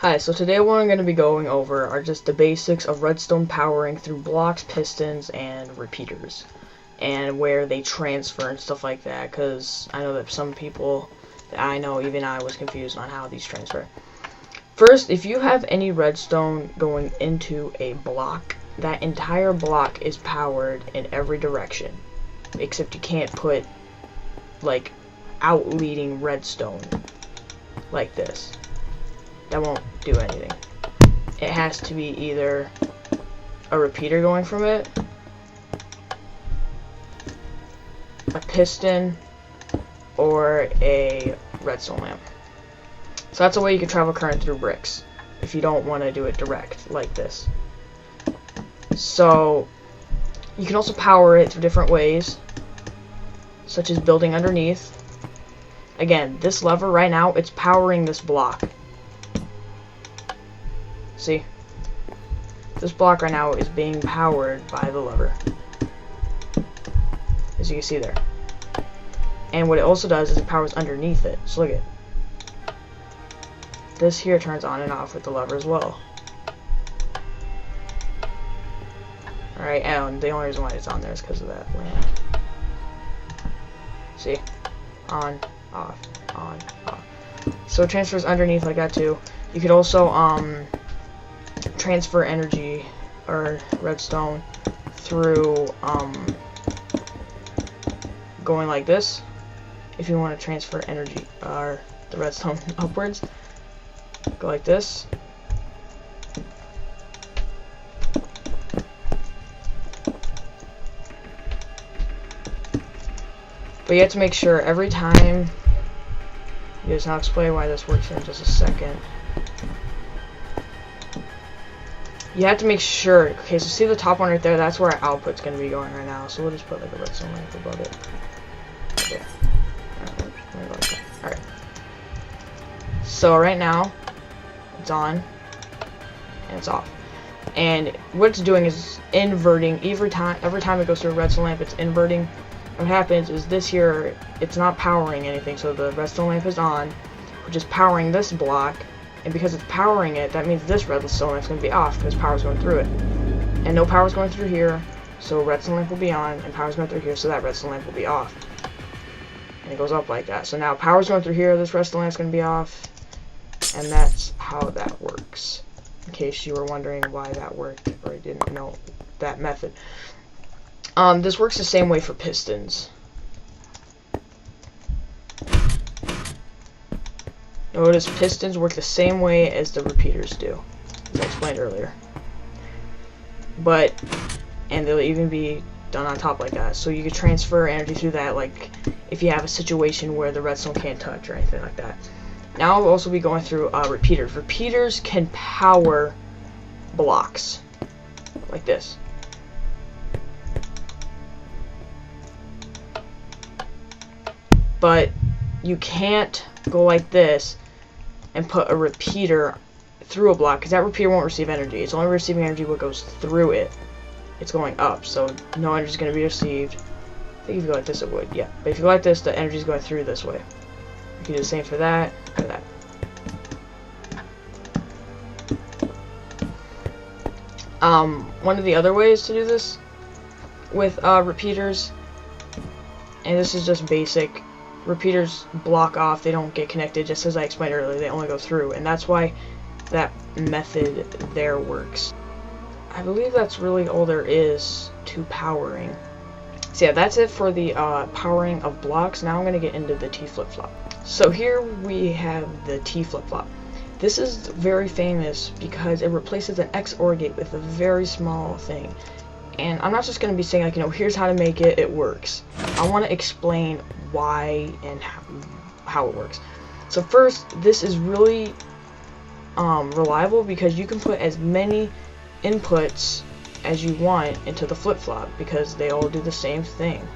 Hi, so today what I'm going to be going over are just the basics of redstone powering through blocks, pistons, and repeaters, and where they transfer and stuff like that, because I know that some people, I know even I was confused on how these transfer. First, if you have any redstone going into a block, that entire block is powered in every direction, except you can't put, like, out-leading redstone like this. That won't do anything. It has to be either a repeater going from it, a piston, or a redstone lamp. So that's a way you can travel current through bricks if you don't want to do it direct like this. So you can also power it through different ways, such as building underneath. Again, this lever right now, it's powering this block. See? This block right now is being powered by the lever, as you can see there. And what it also does is it powers underneath it. So look at it. This here turns on and off with the lever as well. Alright, and the only reason why it's on there is because of that lamp. See? On, off, on, off. So it transfers underneath like that too. You could also, transfer energy or redstone through going like this if you want to transfer energy or the redstone upwards. Go like this. But you have to make sure every time. Yes, I'll explain why this works in just a second. You have to make sure. Okay, so see the top one right there? That's where our output's going to be going right now. So we'll just put like a redstone lamp above it. Okay. Alright. So right now, it's on, and it's off. And what it's doing is inverting every time it goes through a redstone lamp, it's inverting. What happens is this here, it's not powering anything, so the redstone lamp is on, which is powering this block. And because it's powering it, that means this redstone lamp's going to be off because power's going through it. And no power's going through here, so redstone lamp will be on, and power's going through here, so that redstone lamp will be off. And it goes up like that. So now power's going through here, this redstone lamp's going to be off, and that's how that works. In case you were wondering why that worked, or you didn't know that method. This works the same way for pistons. Notice pistons work the same way as the repeaters do, as I explained earlier. And they'll even be done on top like that. So you can transfer energy through that, like if you have a situation where the redstone can't touch or anything like that. Now I'll also be going through repeaters. Repeaters can power blocks, like this. But you can't go like this and put a repeater through a block, because that repeater won't receive energy. It's only receiving energy what goes through it. It's going up, so no energy is going to be received. I think if you go like this, it would, yeah. But if you go like this, the energy is going through this way. You can do the same for that, for that. One of the other ways to do this with repeaters, and this is just basic. Repeaters block off, they don't get connected, just as I explained earlier, they only go through, and that's why that method there works. I believe that's really all there is to powering. So yeah, that's it for the powering of blocks. Now I'm going to get into the T flip-flop. So here we have the T flip-flop. This is very famous because it replaces an XOR gate with a very small thing. And I'm not just going to be saying, like, you know, here's how to make it, it works. I want to explain why and how it works. So first, this is really reliable because you can put as many inputs as you want into the flip-flop because they all do the same thing.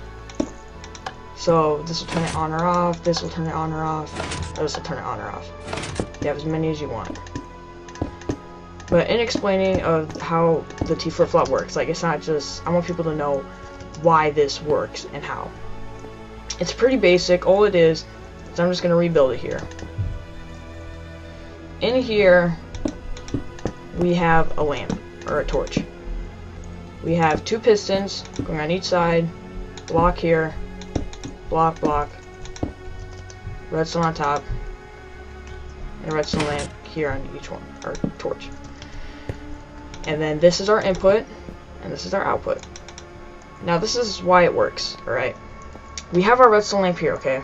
So this will turn it on or off, this will turn it on or off, this will turn it on or off. You have as many as you want. But in explaining of how the T flip-flop works, like, it's not just, I want people to know why this works and how. It's pretty basic. All it is I'm just going to rebuild it here. In here, we have a lamp, or a torch. We have 2 pistons going on each side, block here, block, redstone on top, and a redstone lamp here on each one, or torch. And then this is our input, and this is our output. Now this is why it works, alright? We have our redstone lamp here, okay?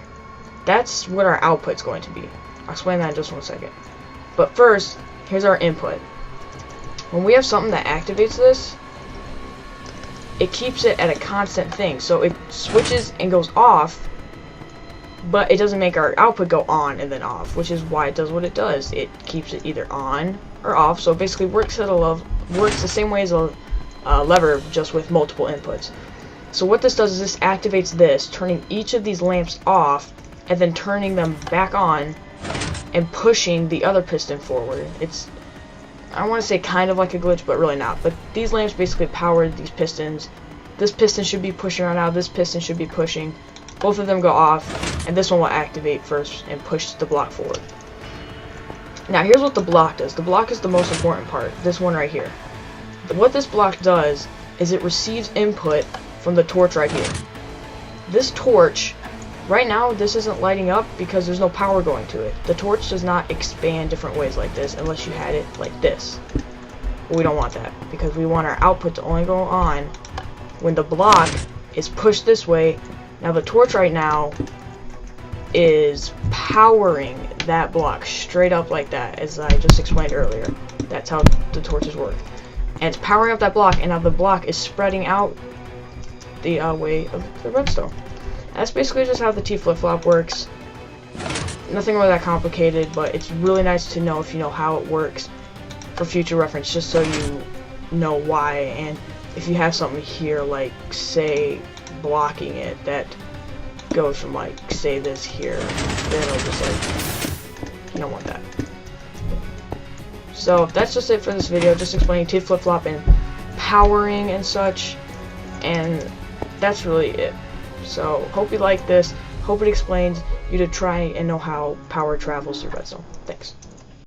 That's what our output's going to be. I'll explain that in just 1 second. But first, here's our input. When we have something that activates this, it keeps it at a constant thing. So it switches and goes off, but it doesn't make our output go on and then off, which is why it does what it does. It keeps it either on or off, so it basically works the same way as a lever, just with multiple inputs. So what this does is this activates this, turning each of these lamps off, and then turning them back on, and pushing the other piston forward. It's, I want to say kind of like a glitch, but really not. But these lamps basically power these pistons. This piston should be pushing right now, this piston should be pushing. Both of them go off, and this one will activate first and push the block forward. Now here's what the block does. The block is the most important part, this one right here. What this block does is it receives input from the torch right here. This torch, right now this isn't lighting up because there's no power going to it. The torch does not expand different ways like this unless you had it like this. But we don't want that because we want our output to only go on when the block is pushed this way. Now the torch right now is powering that block straight up like that, as I just explained earlier. That's how the torches work. And it's powering up that block, and now the block is spreading out the way of the redstone. That's basically just how the T flip-flop works. Nothing really that complicated, but it's really nice to know if you know how it works for future reference, just so you know why. And if you have something here, like say blocking it, that goes from like say this here, then it'll just like, you don't want that. So that's just it for this video, just explaining T flip-flop and powering and such, and that's really it. So hope you like this, hope it explains you to try and know how power travels through redstone. Thanks.